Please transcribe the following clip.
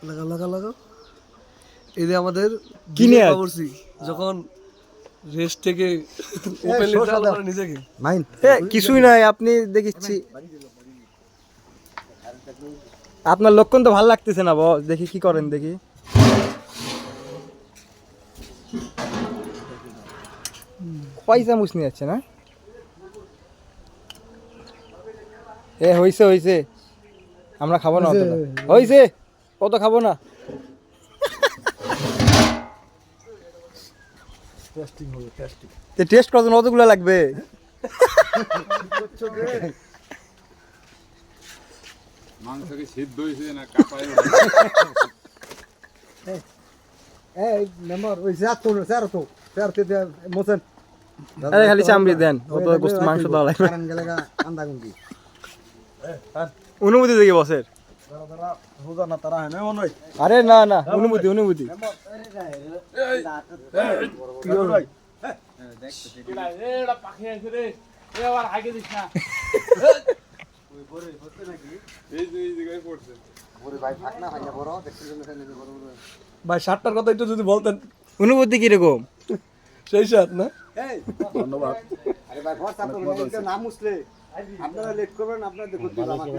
লাগা লাগা লাগা এই যে আমাদের কিনে করছি যখন রেস্ট থেকে ওপেন লিটারাল করে নিজেকে মাইন কিছুই নাই, আপনি দেখিচ্ছি আপনার লক্ষণ তো ভালো লাগতেছে না বস, দেখি কি করেন দেখি। কয় চামচ নিয়ে যাচ্ছে না? হইছে হইছে, আমরা খাবো না অতটা। হইছে, কত খাবো না। টেস্ট করার জন্য অতগুলো লাগবে? মাংস কি সিদ্ধ হইছে না কাঁচাই? এই মেম্বার ওই স্যার মোসেন আরে খালি চামড়ি দেন, অত গোস্ত মাংস দেওয়া লাগবে। কারণ গেলেগা আন্দা গুন্ডি অনুমতি দেখি বসের। আরে না না, অনুমতি অনুমতি। ভাই শার্টটার কথা একটু যদি বলতেন। অনুমতি কিরকম? সেই শার্ট না? ধন্যবাদ। আরে ভাই বস আপনার নাম মুছলে আপনারা লেট করবেন, আপনারা দেখুন আমাকে।